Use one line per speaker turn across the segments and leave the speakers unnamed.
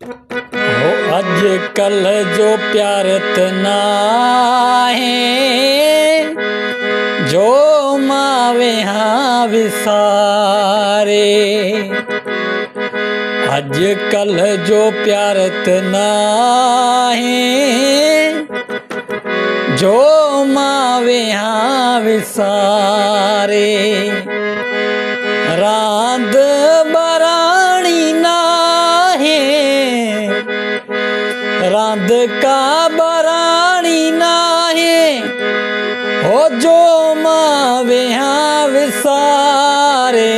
हो अजकल जो प्यार नाहे जो मावे हाँ विसारे। अजकल जो प्यार नाहे जो मावे हाँ विसारे। रांद बराणी नाहे रांद का बराणी नाहे हो जो मावे हाँ विसारे।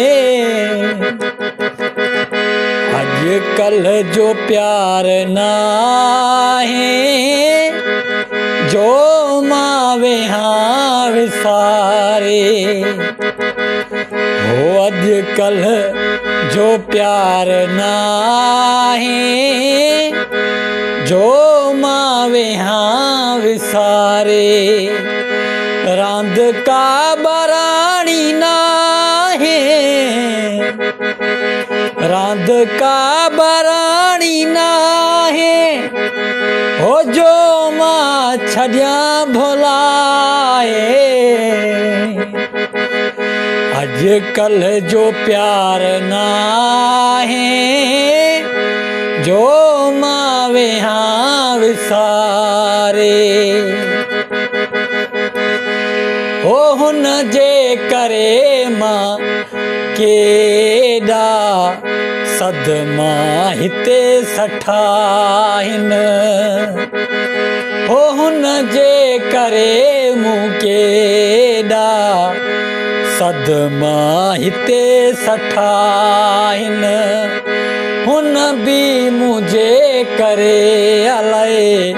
अजकल जो प्यार नाहे जो मावे हाँ विसारे। हो अजकल जो प्यार नाहे जो मावे हाँ विसारे। रांद का बराणी नाहे रांद का बराणी नाहे हो जो मां छड़िया भुलाए। अजकल जो प्यार नाहे जो मावे हाँ विसारे। हो हुन जे करे मां केॾा सदमा हिते सठाहिन। हो हुन जे करे मूं केॾा सदमा हिते सठाहिन। हुन बि मुझे करे अलाए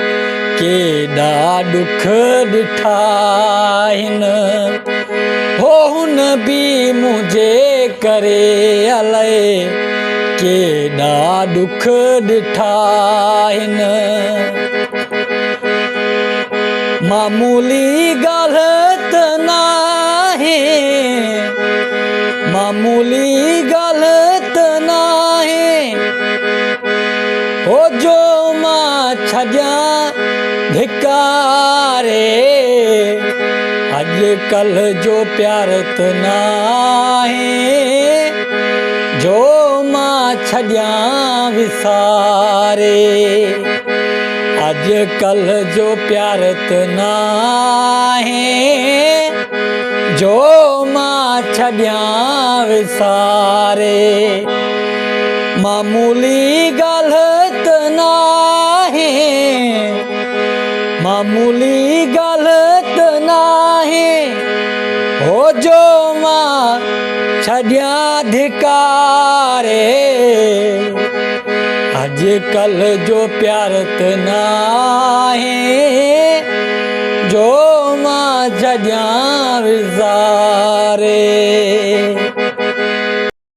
केॾा दुख ॾिठाहिन। हो हुन बि मुझे करे अलाए केॾा दुख ॾिठाहिन। मामूली ॻाल्हि त नाहे मामूली ॻाल्हि त नाहे हो जो मां छॾिया धिकारे। अजकल जो प्यार त नाहे जो मां छॾिया विसारे। अजकल जो प्यार त नाहे जो मां छॾिया विसारे। मामूली ॻाल्हि त नाहे मामूली ॻाल्हि त नाहे हो जो मां छॾिया धिकारे। अजकल जो प्यार त नाहे जो मां छॾिया